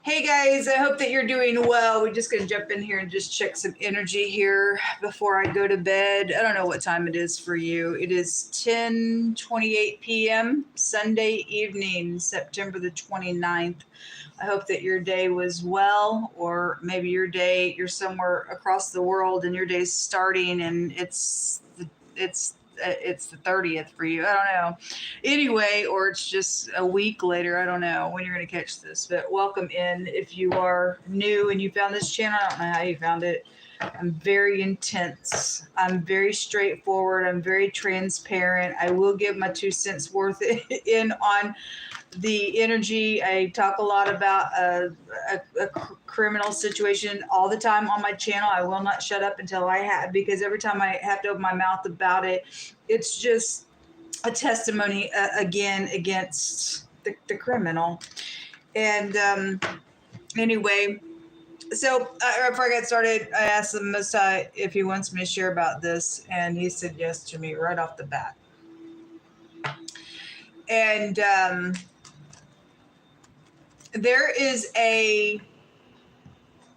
Hey guys, I hope that you're doing well. We're just going to jump in here and just check some energy here before I go to bed. I don't know what time it is for you. It is 10:28 p.m. Sunday evening, September the 29th. I hope that your day was well, or maybe you're somewhere across the world and your day's starting and it's the 30th for you. I don't know. Anyway, or it's just a week later. I don't know when you're going to catch this, but welcome in. If you are new and you found this channel, I don't know how you found it. I'm very intense. I'm very straightforward. I'm very transparent. I will give my 2 cents worth in on the energy. I talk a lot about a criminal situation all the time on my channel. I will not shut up until I have, because every time I have to open my mouth about it, it's just a testimony again against the criminal. And anyway, so before I got started, I asked the Most High if he wants me to share about this, and he said yes to me right off the bat. And there is a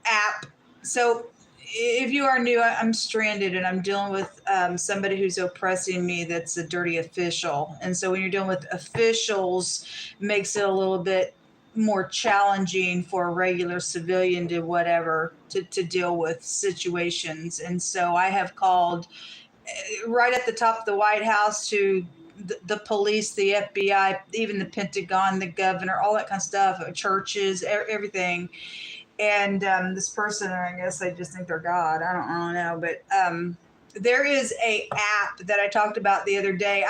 app. So if you are new, I'm stranded and I'm dealing with somebody who's oppressing me. That's a dirty official. And so when you're dealing with officials, it makes it a little bit more challenging for a regular civilian to deal with situations. And so I have called right at the top of the White House to the police, the FBI, even the Pentagon, the governor, all that kind of stuff, churches, everything. And this person, I guess I just think they're God. I don't know, but there is a app that I talked about the other day.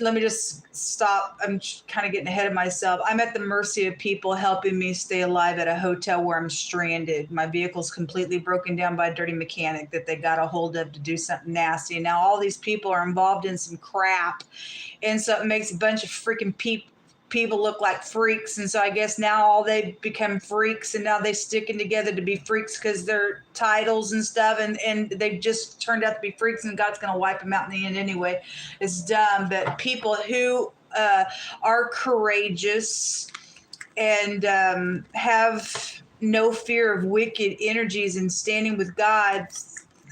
Let me just stop. I'm kind of getting ahead of myself. I'm at the mercy of people helping me stay alive at a hotel where I'm stranded. My vehicle's completely broken down by a dirty mechanic that they got a hold of to do something nasty. And now all these people are involved in some crap. And so it makes a bunch of freaking people look like freaks. And so I guess now all they become freaks, and now they sticking together to be freaks because their titles and stuff, and they just turned out to be freaks, and God's going to wipe them out in the end anyway. It's dumb. But people who are courageous and have no fear of wicked energies and standing with God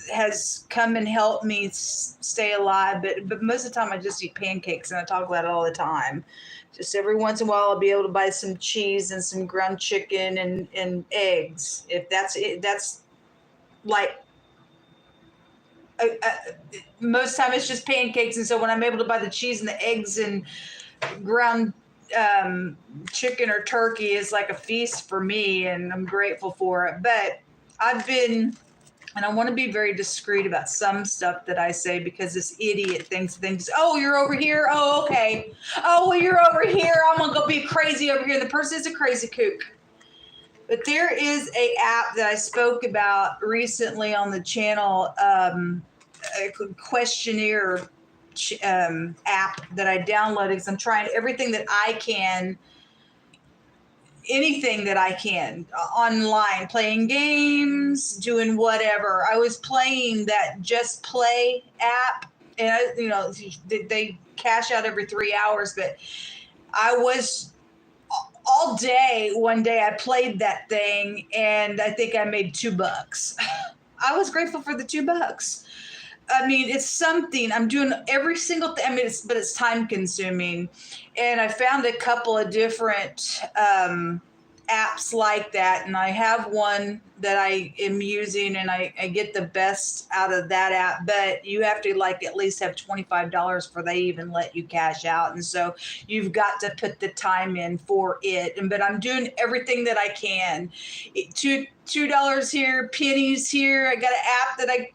has come and helped me stay alive. But most of the time I just eat pancakes, and I talk about it all the time. Just every once in a while I'll be able to buy some cheese and some ground chicken and eggs. If that's it, that's like most time it's just pancakes. And so when I'm able to buy the cheese and the eggs and ground chicken or turkey, is like a feast for me, and I'm grateful for it. But and I want to be very discreet about some stuff that I say, because this idiot thinks, oh, you're over here. Oh, okay. Oh, well, you're over here. I'm going to go be crazy over here. The person is a crazy kook. But there is a app that I spoke about recently on the channel, a questionnaire app that I downloaded, because I'm trying everything that I can, anything that I can online, playing games, doing whatever. I was playing that Just Play app, and they cash out every 3 hours, but I was all day. One day I played that thing, and I think I made $2. I was grateful for the $2. I mean, it's something. I'm doing every single thing. I mean, it's time consuming. And I found a couple of different apps like that. And I have one that I am using, and I get the best out of that app. But you have to at least have $25 before they even let you cash out. And so you've got to put the time in for it. But I'm doing everything that I can. $2 here, pennies here. I got an app that I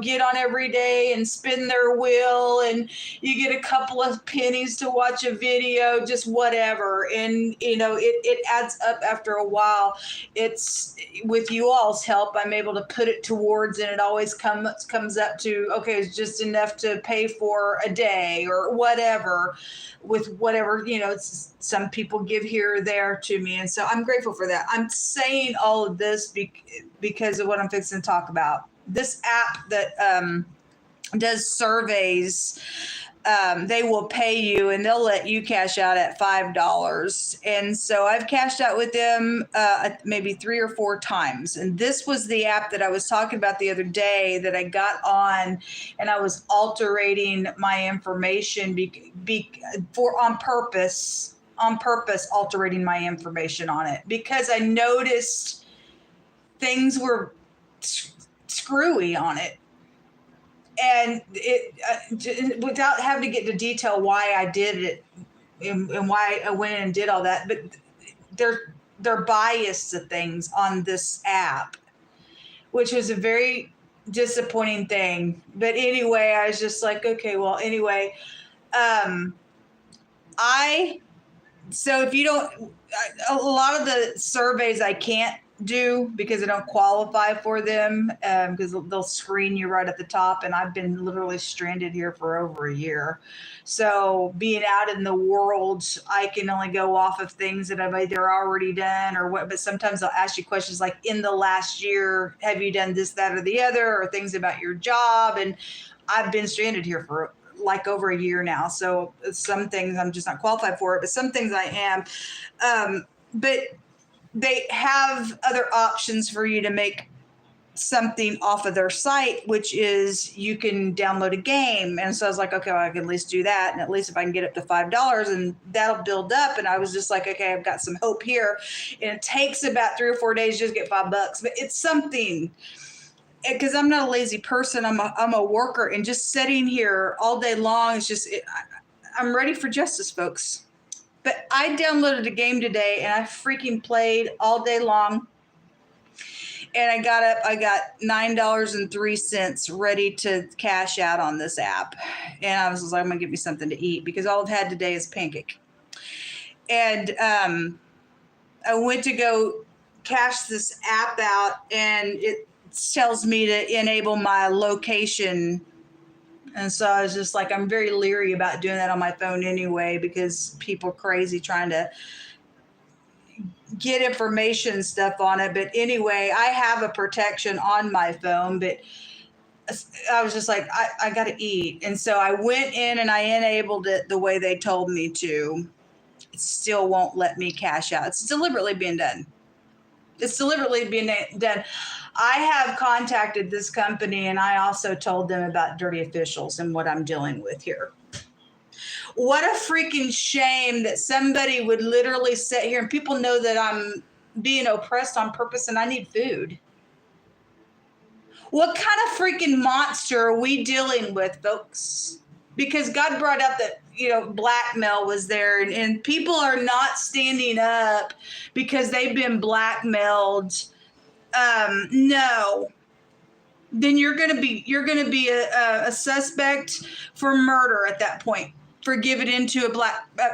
get on every day and spin their wheel, and you get a couple of pennies to watch a video, just whatever. And it adds up after a while. It's with you all's help, I'm able to put it towards, and it always comes up to, okay, it's just enough to pay for a day or whatever, with whatever, some people give here or there to me. And so I'm grateful for that. I'm saying all of this because of what I'm fixing to talk about. This app that does surveys they will pay you and they'll let you cash out at $5. And so I've cashed out with them maybe 3 or 4 times. And this was the app that I was talking about the other day that I got on, and I was altering my information on purpose altering my information on it because I noticed things were screwy on it. And it without having to get into detail why I did it and why I went and did all that, but they're biased to things on this app, which was a very disappointing thing. But anyway, I was just like, okay, well, anyway, so if you don't, a lot of the surveys I can't do because I don't qualify for them because they'll screen you right at the top, and I've been literally stranded here for over a year. So being out in the world, I can only go off of things that I've either already done or what, but sometimes they'll ask you questions like, in the last year, have you done this, that, or the other, or things about your job? And I've been stranded here for like over a year now. So some things I'm just not qualified for it, but some things I am. But they have other options for you to make something off of their site, which is you can download a game. And so I was like, okay, well, I can at least do that. And at least if I can get up to $5 and that'll build up. And I was just like, okay, I've got some hope here. And it takes about 3 or 4 days just to get $5, but it's something. Because I'm not a lazy person. I'm a worker, and just sitting here all day long is just, I'm ready for justice, folks. But I downloaded a game today and I freaking played all day long. And I got up, I got $9.03 ready to cash out on this app. And I was like, I'm going to give me something to eat because all I've had today is pancake. And I went to go cash this app out, and it tells me to enable my location. And so I was just like, I'm very leery about doing that on my phone anyway, because people are crazy trying to get information stuff on it. But anyway, I have a protection on my phone, but I was just like, I got to eat. And so I went in and I enabled it the way they told me to. It still won't let me cash out. It's deliberately being done. I have contacted this company, and I also told them about dirty officials and what I'm dealing with here. What a freaking shame that somebody would literally sit here, and people know that I'm being oppressed on purpose and I need food. What kind of freaking monster are we dealing with, folks? Because God brought up that, blackmail was there, and people are not standing up because they've been blackmailed. No. Then you're going to be a suspect for murder at that point, for giving into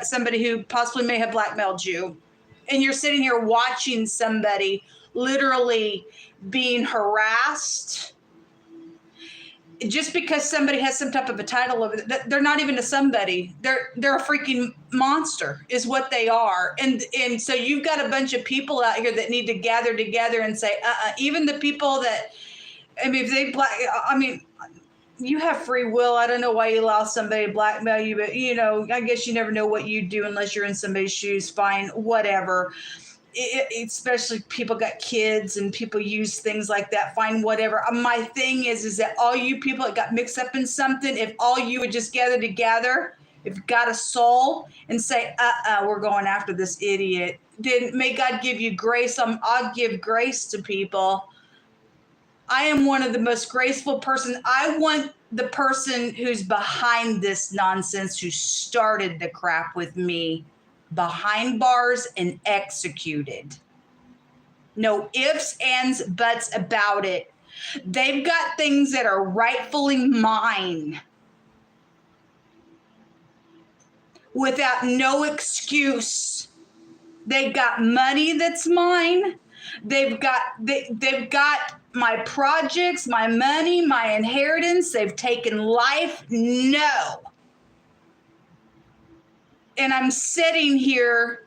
somebody who possibly may have blackmailed you. And you're sitting here watching somebody literally being harassed just because somebody has some type of a title over it. They're not even a somebody. They're a freaking monster is what they are. And so you've got a bunch of people out here that need to gather together and say, even the people that, you have free will. I don't know why you allow somebody to blackmail you, but I guess you never know what you do unless you're in somebody's shoes. Fine, whatever. Especially people got kids and people use things like that. Fine, whatever. My thing is that all you people that got mixed up in something, if all you would just gather together, if you got a soul and say, we're going after this idiot, then may God give you grace. I'll give grace to people. I am one of the most graceful persons. I want the person who's behind this nonsense, who started the crap with me, behind bars and executed. No ifs, ands, buts about it. They've got things that are rightfully mine without no excuse. They've got money that's mine. They've got my projects, my money, my inheritance. They've taken life. No. And I'm sitting here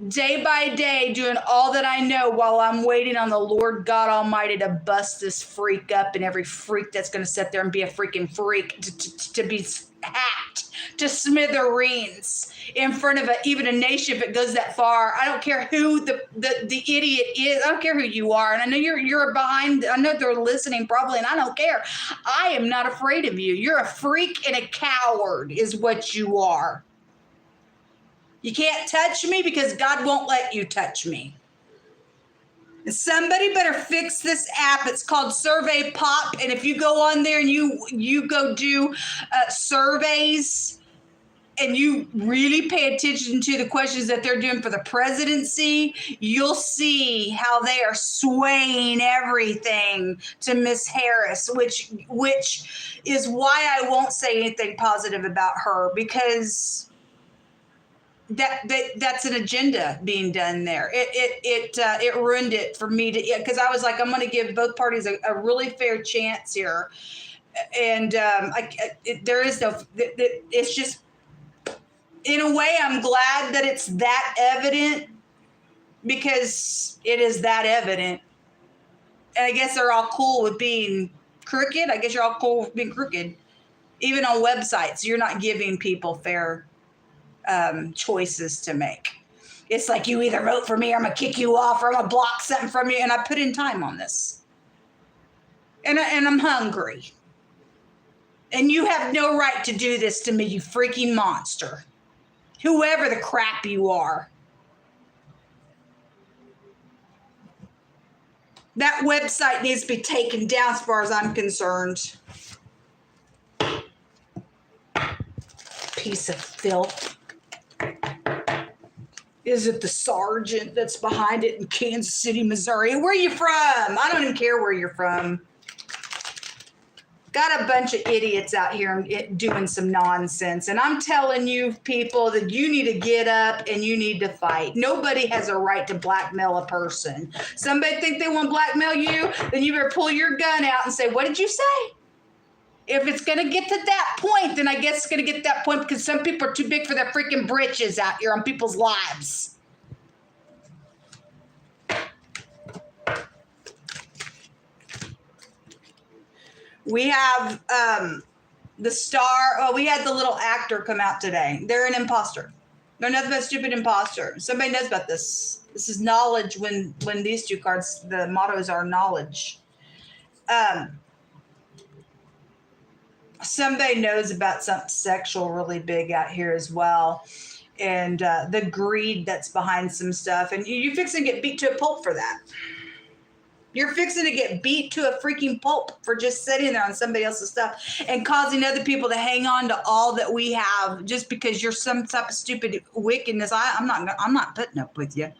day by day, doing all that I know while I'm waiting on the Lord God Almighty to bust this freak up, and every freak that's going to sit there and be a freaking freak to be hacked to smithereens in front of even a nation if it goes that far. I don't care who the idiot is. I don't care who you are. And I know you're behind. I know they're listening probably, and I don't care. I am not afraid of you. You're a freak and a coward is what you are. You can't touch me because God won't let you touch me. Somebody better fix this app. It's called Survey Pop. And if you go on there and you go do surveys and you really pay attention to the questions that they're doing for the presidency, you'll see how they are swaying everything to Miss Harris, which is why I won't say anything positive about her, because that's an agenda being done there. It ruined it for me because I was like, I'm going to give both parties a really fair chance here, and there is no. It's just, in a way, I'm glad that it's that evident, because it is that evident, and I guess they're all cool with being crooked. I guess you're all cool with being crooked, even on websites. You're not giving people fair choices to make. It's like, you either vote for me or I'm gonna kick you off or I'm gonna block something from you. And I put in time on this, and I'm hungry, and you have no right to do this to me, you freaking monster, whoever the crap you are. That website needs to be taken down as far as I'm concerned. Piece of filth. Is it the sergeant that's behind it in Kansas City, Missouri? Where are you from? I don't even care where you're from. Got a bunch of idiots out here doing some nonsense. And I'm telling you, people, that you need to get up and you need to fight. Nobody has a right to blackmail a person. Somebody think they want to blackmail you, then you better pull your gun out and say, what did you say? If it's going to get to that point, then I guess it's going to get to that point, because some people are too big for their freaking britches out here on people's lives. We have the star. Oh, we had the little actor come out today. They're an imposter. They're nothing but a stupid imposter. Somebody knows about this. This is knowledge. When these two cards, the mottos are knowledge. Somebody knows about something sexual really big out here as well, and the greed that's behind some stuff. And you're fixing to get beat to a pulp for that. You're fixing to get beat to a freaking pulp for just sitting there on somebody else's stuff and causing other people to hang on to all that we have just because you're some type of stupid wickedness. I'm not putting up with you.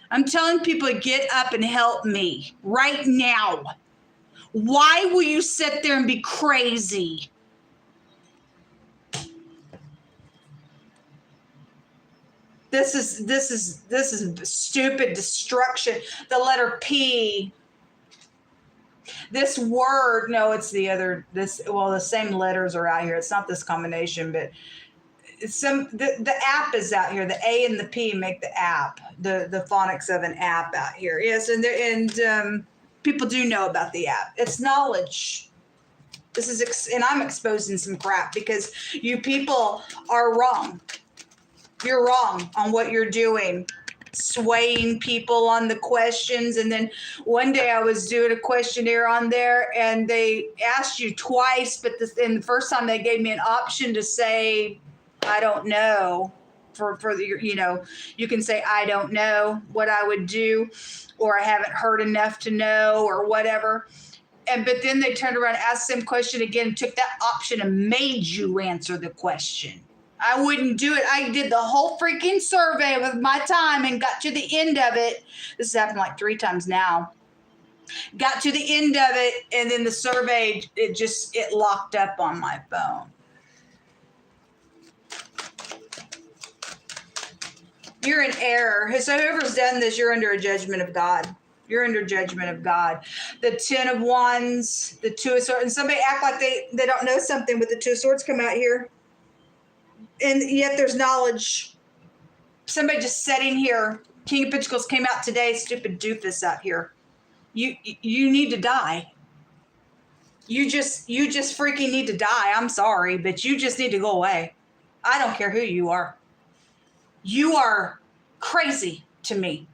I'm telling people to get up and help me right now. Why will you sit there and be crazy? This is stupid destruction. The letter P. This word, no, it's the other. The same letters are out here. It's not this combination, but the app is out here. The A and the P make the app. The phonics of an app out here. Yes, and people do know about the app. It's knowledge. This is, and I'm exposing some crap because you people are wrong. You're wrong on what you're doing, swaying people on the questions. And then one day I was doing a questionnaire on there, and they asked you twice, but the first time they gave me an option to say, I don't know. For the, you can say, I don't know what I would do, or I haven't heard enough to know, or whatever. But then they turned around, asked the same question again, took that option and made you answer the question. I wouldn't do it. I did the whole freaking survey with my time and got to the end of it. This has happened like 3 times now. Got to the end of it, and then the survey, it locked up on my phone. You're in error. So whoever's done this, you're under a judgment of God. You're under judgment of God. The 10 of Wands, the 2 of Swords, and somebody act like they don't know something, but the 2 of Swords come out here. And yet there's knowledge. somebody just sitting here. King of Pentacles came out today. Stupid doofus out here. You need to die. You just freaking need to die. I'm sorry, but you just need to go away. I don't care who you are. You are crazy to me.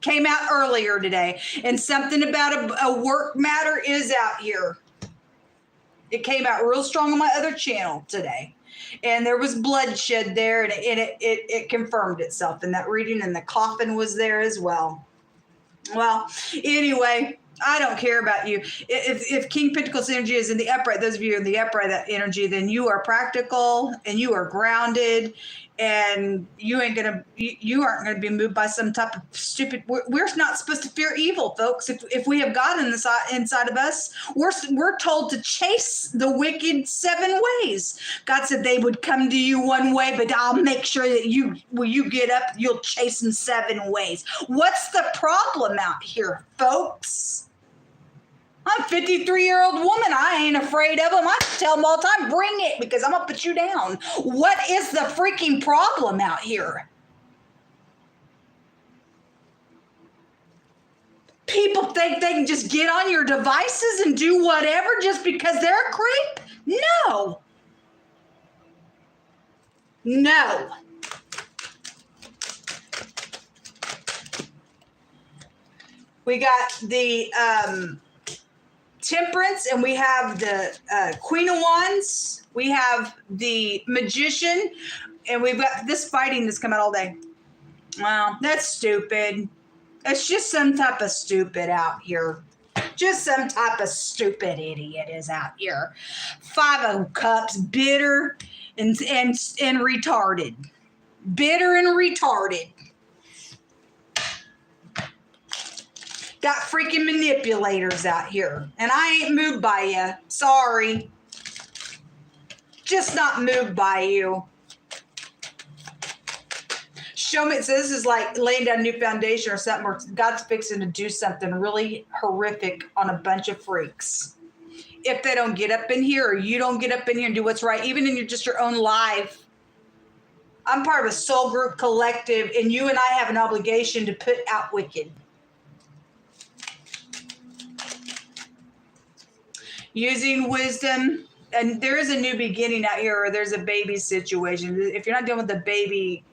Came out earlier today, and something about a work matter is out here. It came out real strong on my other channel today, and there was bloodshed there, and it confirmed itself in that reading, and the coffin was there as well. Well, anyway, I don't care about you. If King Pentacles energy is in the upright, those of you in the upright that energy, then you are practical and you are grounded, and you aren't gonna be moved by some type of stupid. We're not supposed to fear evil, folks. If we have God inside of us, we're told to chase the wicked 7 ways. God said they would come to you one way, but I'll make sure that when you get up, you'll chase them 7 ways. What's the problem out here, folks? I'm a 53-year-old woman. I ain't afraid of them. I tell them all the time, bring it, because I'm going to put you down. What is the freaking problem out here? People think they can just get on your devices and do whatever just because they're a creep? No. No. We got the Temperance, and we have the Queen of Wands. We have the Magician, and we've got this fighting that's come out all day. Wow, that's stupid. It's just some type of stupid out here. Just some type of stupid idiot is out here. 5 of Cups, bitter and retarded. Bitter and retarded. Got freaking manipulators out here. And I ain't moved by you. Sorry. Just not moved by you. Show me. So this is like laying down a new foundation or something where God's fixing to do something really horrific on a bunch of freaks. If they don't get up in here, or you don't get up in here and do what's right, even in your own life. I'm part of a soul group collective, and you and I have an obligation to put out wicked. Using wisdom, and there is a new beginning out here, or there's a baby situation. If you're not dealing with the baby,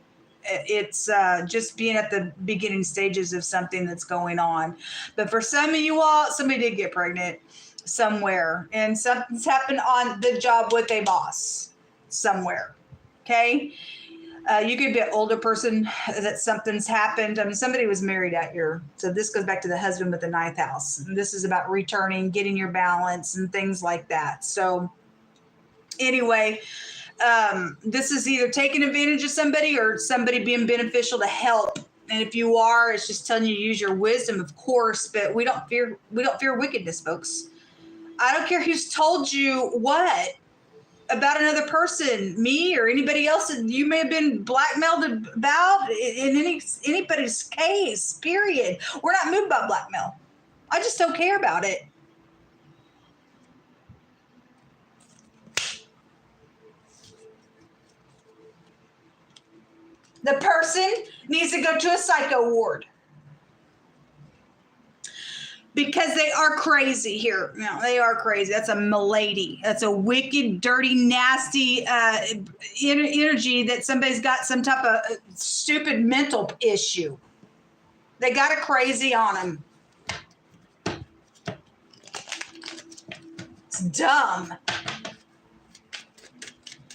it's just being at the beginning stages of something that's going on. But for some of you all, somebody did get pregnant somewhere, and something's happened on the job with a boss somewhere. Okay. You could be an older person that something's happened. I mean, somebody was married out here. So this goes back to the husband with the 9th house. And this is about returning, getting your balance and things like that. So anyway, this is either taking advantage of somebody or somebody being beneficial to help. And if you are, it's just telling you to use your wisdom, of course, but we don't fear wickedness, folks. I don't care who's told you what about another person, me or anybody else that you may have been blackmailed about in anybody's case, period. We're not moved by blackmail. I just don't care about it. The person needs to go to a psycho ward. Because they are crazy here. No, they are crazy. That's a milady. That's a wicked, dirty, nasty energy that somebody's got some type of stupid mental issue. They got a crazy on them. It's dumb.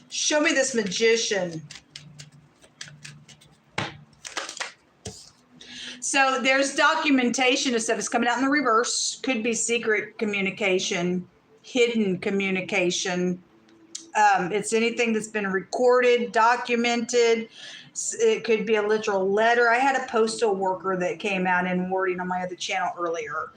Show me this Magician. So there's documentation of stuff that's coming out in the reverse. Could be secret communication, hidden communication. It's anything that's been recorded, documented. It could be a literal letter. I had a postal worker that came out in wording on my other channel earlier.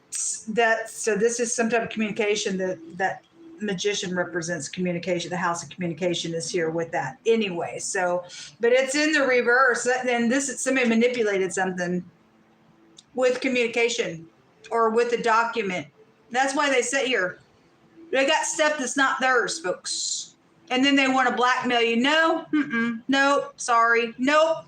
So this is some type of communication that Magician represents communication. The house of communication is here with that anyway. So, but it's in the reverse. And this is somebody manipulated something with communication or with a document. That's why they sit here. They got stuff that's not theirs, folks. And then they want to blackmail you. No, nope, sorry, nope.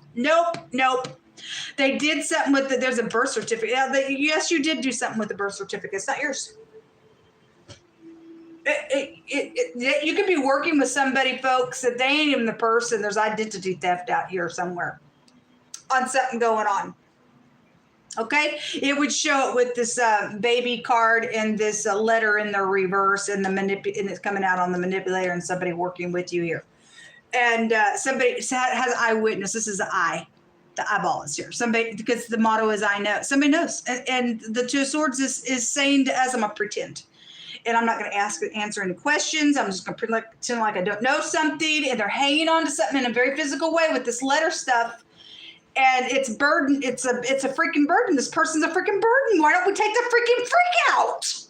They did something with there's a birth certificate. Yes, you did do something with the birth certificate. It's not yours. You could be working with somebody, folks, that they ain't even the person. There's identity theft out here somewhere on something going on. Okay, it would show it with this baby card and this letter in the reverse, and and it's coming out on the manipulator and somebody working with you here. And somebody has eyewitness. This is the eye. The eyeball is here. Somebody, because the motto is I know. Somebody knows. And the Two of Swords is saying to us, I'm going to pretend. And I'm not going to answer any questions. I'm just going to pretend like I don't know something. And they're hanging on to something in a very physical way with this letter stuff. And it's burden. It's a freaking burden. This person's a freaking burden. Why don't we take the freaking freak out?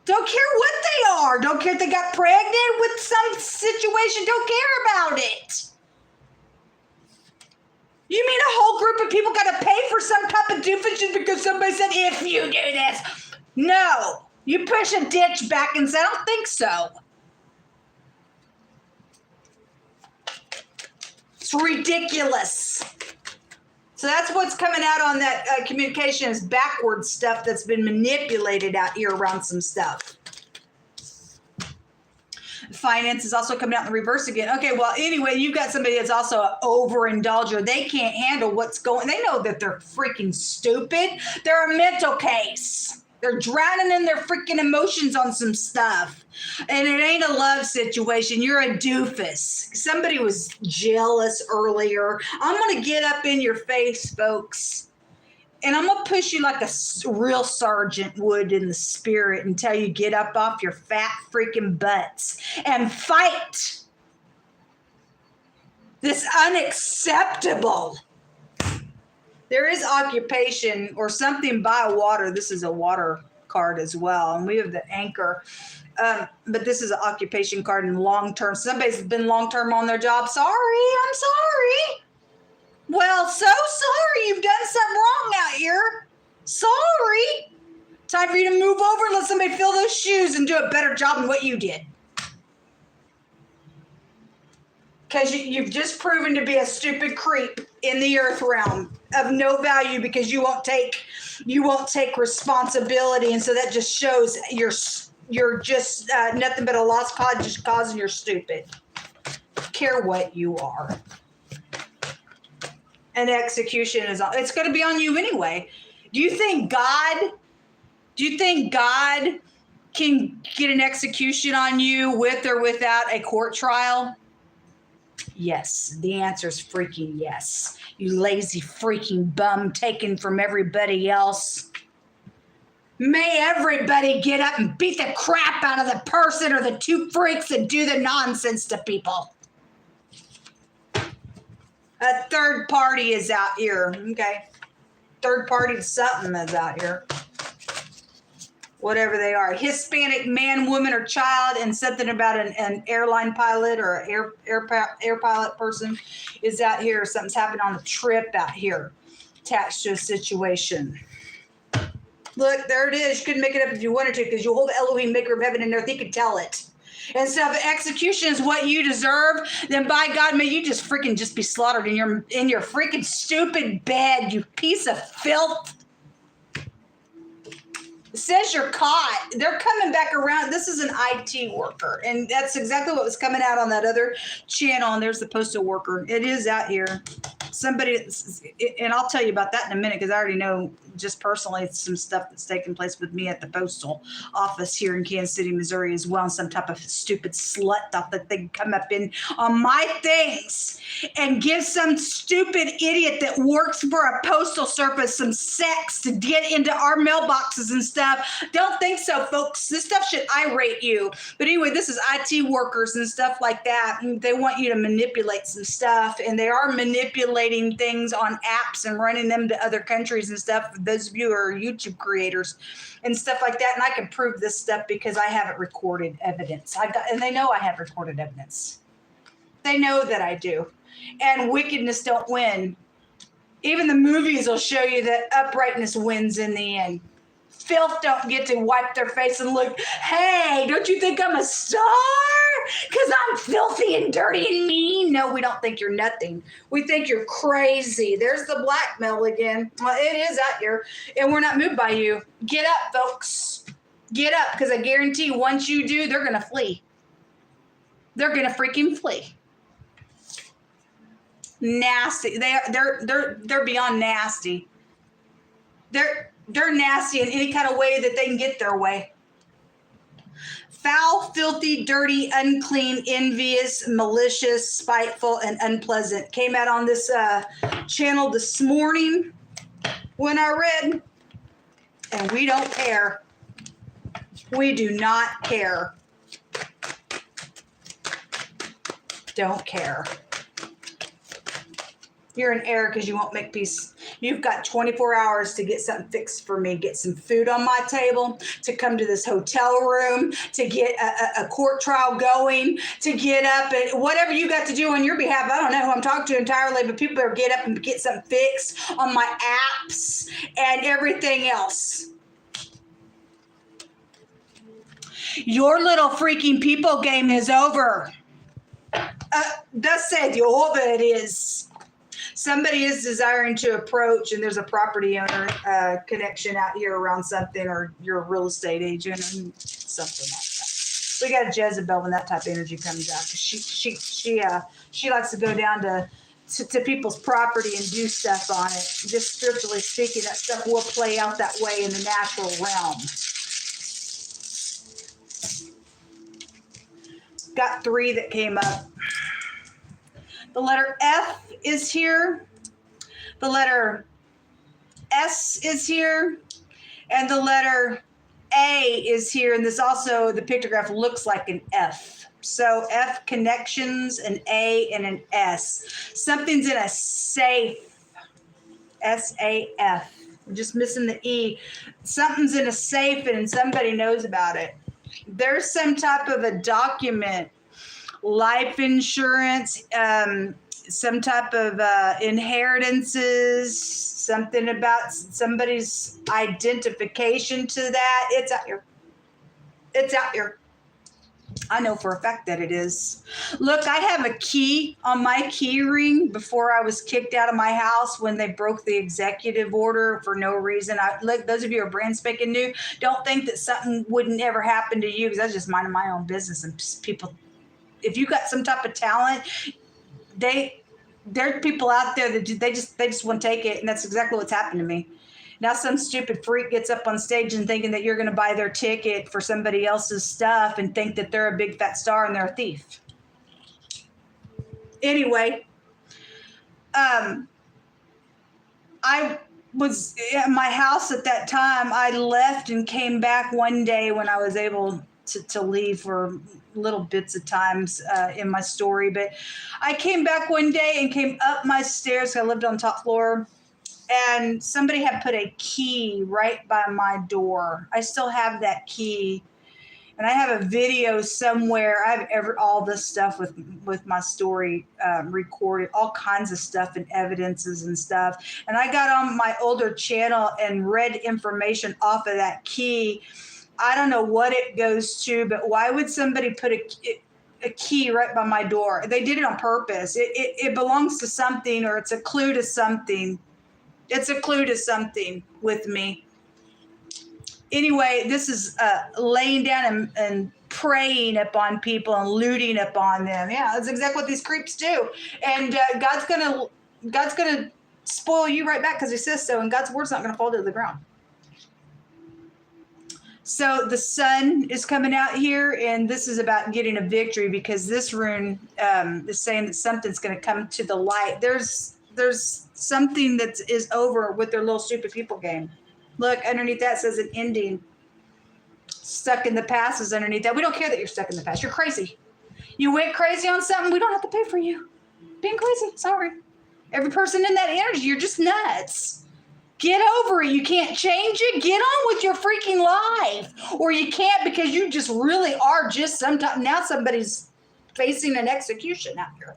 Don't care what they are. Don't care if they got pregnant with some situation. Don't care about it. You mean a whole group of people got to pay for some type of doofus just because somebody said, if you do this? No. You push a ditch back and say, I don't think so. It's ridiculous. So that's what's coming out on that communication is backwards stuff that's been manipulated out here around some stuff. Finance is also coming out in the reverse again. Okay, well, anyway, you've got somebody that's also an overindulger. They can't handle what's going. They know that they're freaking stupid. They're a mental case. They're drowning in their freaking emotions on some stuff. And it ain't a love situation. You're a doofus. Somebody was jealous earlier. I'm going to get up in your face, folks. And I'm going to push you like a real sergeant would in the spirit and tell you get up off your fat freaking butts and fight. This unacceptable. There is occupation or something by water. This is a water card as well. And we have the anchor. But this is an occupation card in long-term. Somebody's been long-term on their job. Sorry, I'm sorry. Well, so sorry. You've done something wrong out here. Sorry. Time for you to move over and let somebody fill those shoes and do a better job than what you did. Because you've just proven to be a stupid creep in the earth realm of no value because you won't take responsibility. And so that just shows you're just nothing but a lost cause, just causing you're stupid. Care what you are. And execution it's going to be on you anyway. Do you think God can get an execution on you with or without a court trial? Yes. The answer is freaking yes. You lazy freaking bum taken from everybody else. May everybody get up and beat the crap out of the person or the two freaks that do the nonsense to people. A third party is out here. Okay. Third party something is out here. Whatever they are. Hispanic man, woman, or child, and something about an airline pilot or an air pilot person is out here. Something's happened on a trip out here attached to a situation. Look, there it is. You couldn't make it up if you wanted to because you hold Elohim, maker of heaven and earth. He could tell it. And so if execution is what you deserve, then by God, may you just be slaughtered in your freaking stupid bed, you piece of filth. It says you're caught. They're coming back around. This is an IT worker. And that's exactly what was coming out on that other channel. And there's the postal worker. It is out here. Somebody, and I'll tell you about that in a minute because I already know just personally some stuff that's taking place with me at the postal office here in Kansas City, Missouri as well. And some type of stupid slut thought that they could come up in on my things and give some stupid idiot that works for a postal service some sex to get into our mailboxes and stuff. Don't think so, folks. This stuff should irate you. But anyway, this is IT workers and stuff like that. And they want you to manipulate some stuff. And they are manipulating things on apps and running them to other countries and stuff. Those of you who are YouTube creators and stuff like that. And I can prove this stuff because I haven't recorded evidence. And they know I have recorded evidence. They know that I do. And wickedness don't win. Even the movies will show you that uprightness wins in the end. Filth don't get to wipe their face and look, hey, don't you think I'm a star? Because I'm filthy and dirty and mean. No, we don't think you're nothing. We think you're crazy. There's the blackmail again. Well, it is out here, and we're not moved by you. Get up, folks. Get up, because I guarantee once you do, they're going to flee. They're going to freaking flee. Nasty. They're beyond nasty. They're nasty in any kind of way that they can get their way. Foul, filthy, dirty, unclean, envious, malicious, spiteful, and unpleasant. Came out on this channel this morning when I read, and we don't care. We do not care. Don't care. You're in error because you won't make peace. You've got 24 hours to get something fixed for me, get some food on my table, to come to this hotel room, to get a court trial going, to get up and whatever you got to do on your behalf. I don't know who I'm talking to entirely, but people better get up and get something fixed on my apps and everything else. Your little freaking people game is over. Thus said Jehovah it is. Somebody is desiring to approach, and there's a property owner connection out here around something, or you're a real estate agent, or something like that. We got a Jezebel when that type of energy comes out, because she likes to go down to people's property and do stuff on it. Just spiritually speaking, that stuff will play out that way in the natural realm. Got 3 that came up. The letter F is here. The letter S is here. And the letter A is here. And this also, the pictograph looks like an F. So F connections, an A, and an S. Something's in a safe. S-A-F. I'm just missing the E. Something's in a safe and somebody knows about it. There's some type of a document, life insurance, some type of inheritances, something about somebody's identification to that. It's out here. It's out here. I know for a fact that it is. Look, I have a key on my key ring before I was kicked out of my house when they broke the executive order for no reason. Look, those of you who are brand spanking new, don't think that something wouldn't ever happen to you, because that's just minding my own business. And people, if you got some type of talent, there are people out there that they just want to take it, and that's exactly what's happened to me. Now some stupid freak gets up on stage and thinking that you're going to buy their ticket for somebody else's stuff and think that they're a big fat star and they're a thief. Anyway, I was at my house at that time. I left and came back one day when I was able to leave for little bits of times in my story. But I came back one day and came up my stairs. I lived on top floor. And somebody had put a key right by my door. I still have that key. And I have a video somewhere. I have all this stuff with my story recorded, all kinds of stuff and evidences and stuff. And I got on my older channel and read information off of that key. I don't know what it goes to, but why would somebody put a key right by my door? They did it on purpose. It belongs to something, or it's a clue to something. It's a clue to something with me. Anyway, this is laying down and preying upon people and looting upon them. Yeah, that's exactly what these creeps do. And God's gonna spoil you right back because He says so. And God's word's not gonna fall to the ground. So the sun is coming out here, and this is about getting a victory, because this rune is saying that something's gonna come to the light. There's something that is over with their little stupid people game. Look, underneath that says an ending. Stuck in the past is underneath that. We don't care that you're stuck in the past. You're crazy. You went crazy on something, we don't have to pay for you. Being crazy, sorry. Every person in that energy, you're just nuts. Get over it. You can't change it. Get on with your freaking life. Or you can't, because you just really are just sometimes. Now somebody's facing an execution out here.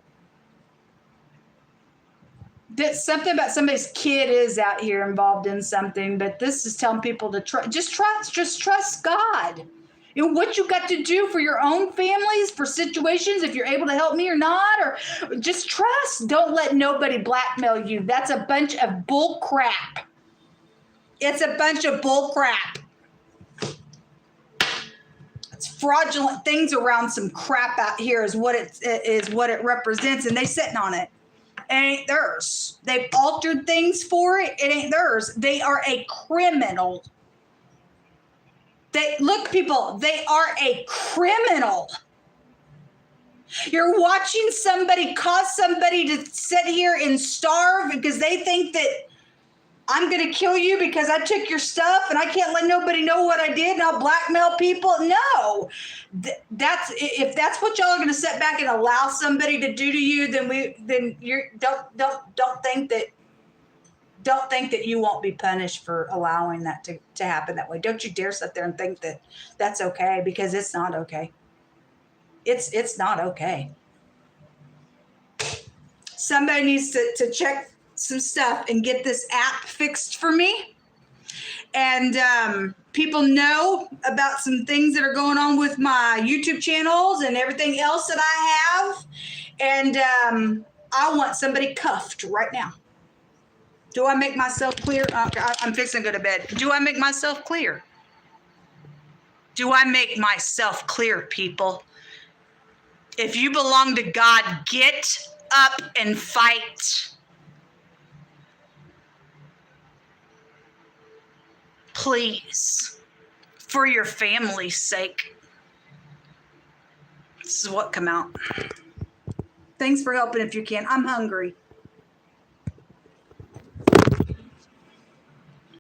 that something about somebody's kid is out here involved in something, but this is telling people to just trust God. You know what you got to do for your own families, for situations, if you're able to help me or not, or just trust. Don't let nobody blackmail you. That's a bunch of bull crap. It's a bunch of bull crap. It's fraudulent things around some crap out here is what it represents, and they sitting on it. It ain't theirs. They've altered things for it. It ain't theirs. They are a criminal. Look, people, they are a criminal. You're watching somebody cause somebody to sit here and starve because they think that I'm going to kill you because I took your stuff and I can't let nobody know what I did and I'll blackmail people. No, if that's what y'all are going to sit back and allow somebody to do to you, then you don't think that you won't be punished for allowing that to happen that way. Don't you dare sit there and think that that's okay, because it's not okay. It's not okay. Somebody needs to check some stuff and get this app fixed for me. And people know about some things that are going on with my YouTube channels and everything else that I have. And I want somebody cuffed right now. Do I make myself clear? I'm fixing to go to bed. Do I make myself clear? Do I make myself clear, people? If you belong to God, get up and fight. Please, for your family's sake. This is what come out. Thanks for helping if you can. I'm hungry.